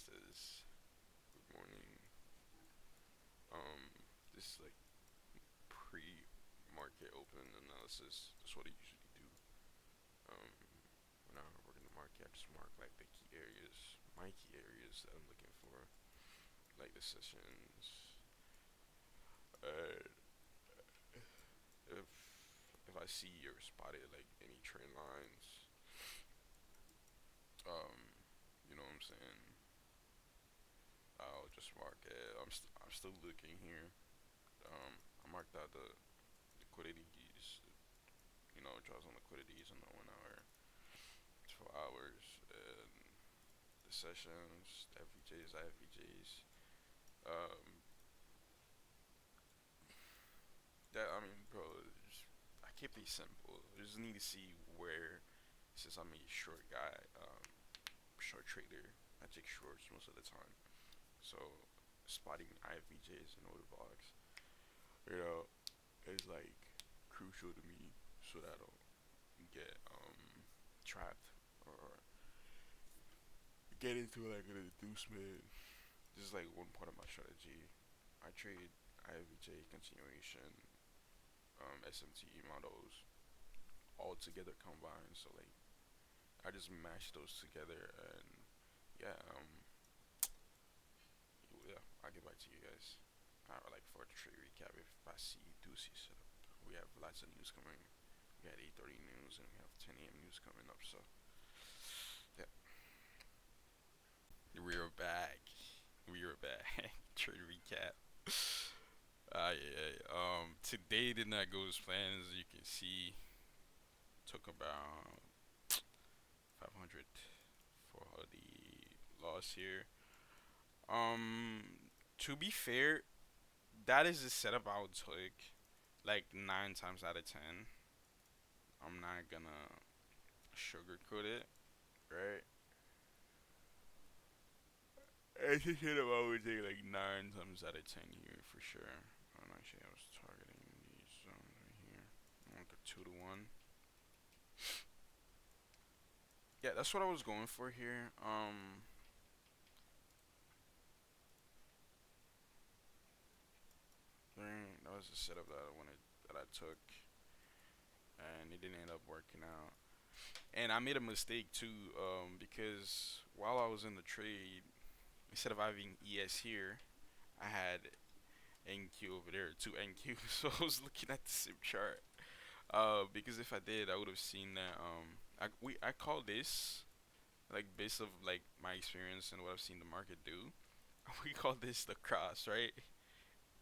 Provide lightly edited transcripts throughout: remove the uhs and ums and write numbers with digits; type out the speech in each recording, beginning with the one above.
investors. Good morning. This is like pre-market open analysis. That's what I usually do. Um, when I work in the market, I just mark like the key areas, my key areas that I'm looking for, like the sessions. Uh, if I see or spotted like any trend lines, um, you know what I'm saying. I'll just mark it. I'm still looking here. I marked out the liquidities, draws on liquidities on the 1 hour, 4 hours, and the sessions, the FVJs, IFVJs. Um, bro, I keep these simple. I just need to see where, since I'm a short guy, short trader, I take shorts most of the time. So spotting IFVJs in order blocks, you know, is like crucial to me so that I don't get trapped or get into like an inducement. This is like one part of my strategy. I trade IFVJ continuation, SMT models all together combined. So like I just mash those together and yeah, yeah. I'll get back to you guys. Like for the trade recap, if I do see setup, we have lots of news coming. We had 8:30 news and we have 10 a.m. news coming up. So yeah, we're back. We're back. Trade recap. Yeah. Today did not go as planned. As you can see, took about 500 for the loss here. To be fair, that is the setup I would take like 9 times out of 10. I'm not gonna sugarcoat it, right? It's a setup I would take like 9 times out of 10 here for sure. Actually, I was targeting these zones right here. I want the 2 to 1. Yeah, that's what I was going for here. That was the setup that I wanted, that I took, and it didn't end up working out. And I made a mistake too, because while I was in the trade, instead of having ES here, I had NQ over there, two NQ. So I was looking at the same chart. Because if I did, I would have seen that. I call this, like, based of like my experience and what I've seen the market do. We call this the cross, right?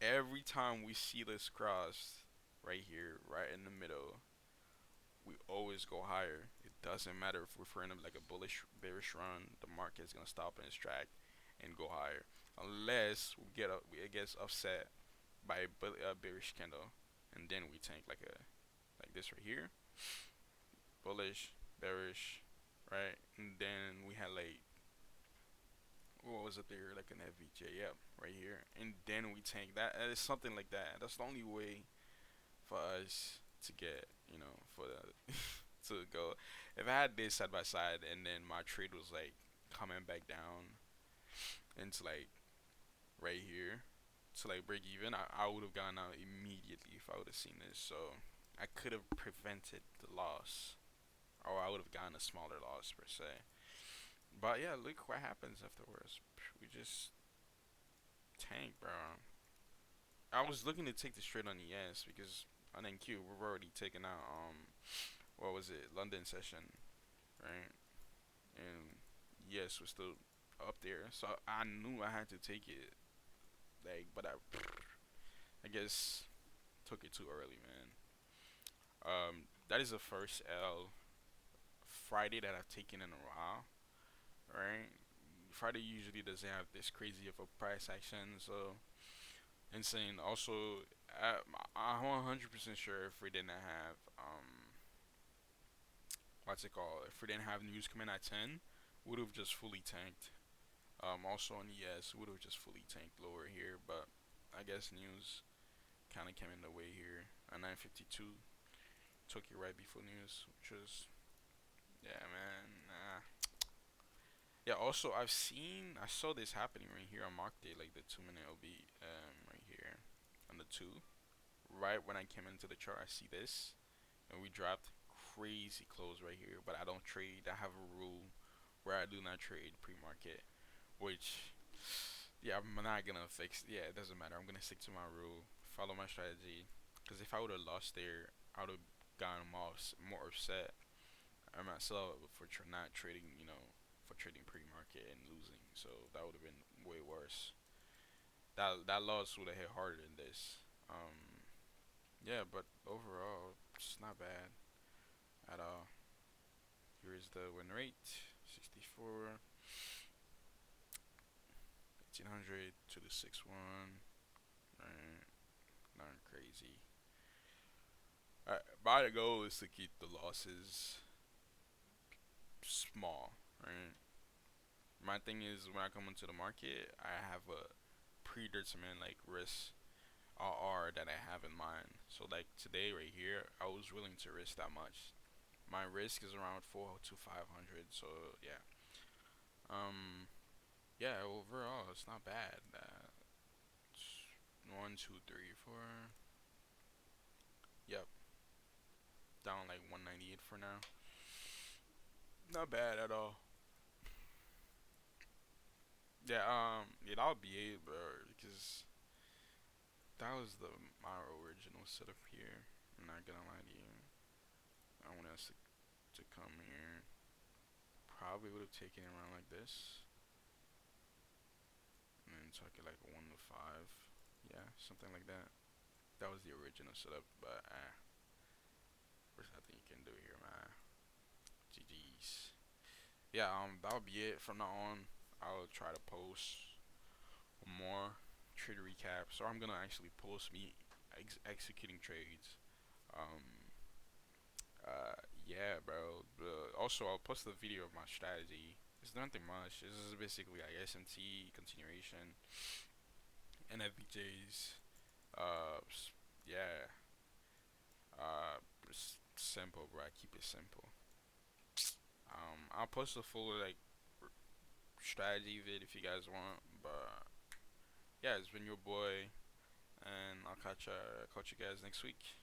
Every time we see this cross right here, right in the middle, we always go higher. It doesn't matter if we're in like a bullish, bearish run. The market is gonna stop in its track and go higher, unless it gets offset by a bearish candle, and then we tank like this right here, bullish, bearish, right, and then we had like, what was it there, like an FVJ, yep, right here, and then we tank that. It's something like that. That's the only way for us to get, for the to go. If I had this side by side and then my trade was like coming back down into like right here to like break even, I would have gone out immediately if I would have seen this. So I could have prevented the loss, or I would have gotten a smaller loss per se. But yeah, look what happens afterwards. We just tank, bro. I was looking to take the straight on ES because on NQ we've already taken out what was it, London session, right? And yes, we're still up there, so I knew I had to take it. Like, but I guess took it too early, man. That is the first L Friday that I've taken in a while, right? Friday usually doesn't have this crazy of a price action, so insane. Also, I'm 100% sure if we didn't have what's it called? If we didn't have news coming at 10, would have just fully tanked. Also on ES, would have just fully tanked lower here, but I guess news kind of came in the way here. At 9:52, took it right before news, which was, yeah, man. Nah. Yeah. Also, I saw this happening right here on Mark Day, like the 2 minute OB, right here on the two. Right when I came into the chart, I see this, and we dropped crazy close right here. But I don't trade. I have a rule where I do not trade pre-market, which yeah, I'm not gonna fix. Yeah, it doesn't matter. I'm gonna stick to my rule, follow my strategy. Because if I would have lost there, I would have gotten more upset at myself for not trading. For trading pre-market and losing. So that would have been way worse. That loss would have hit harder than this. Yeah, but overall, it's not bad at all. Here is the win rate: 64, 1800 to the 6-1. Right, nothing crazy. My goal is to keep the losses small, right? My thing is when I come into the market, I have a predetermined like risk RR that I have in mind. So like today right here, I was willing to risk that much. My risk is around 4 to 500. So yeah, um, yeah. Overall, it's not bad. One, two, three, four. Yep, down like 198 for now. Not bad at all. Yeah, yeah, that'll be it, bro. Because that was my original setup here. I'm not gonna lie to you. I want us to come here. Probably would have taken it around like this, and then took it like 1 to 5. Yeah, something like that. That was the original setup, but there's nothing you can do here, man. GG's. Yeah, that'll be it from now on. I'll try to post more trade recaps, or I'm gonna actually post me executing trades. Um, yeah, bro. Also, I'll post the video of my strategy. It's nothing much. This is basically like SMT continuation and FBJs. Yeah. It's simple, bro. I keep it simple. I'll post a full like strategy vid if you guys want. But yeah, it's been your boy, and I'll catch you guys next week.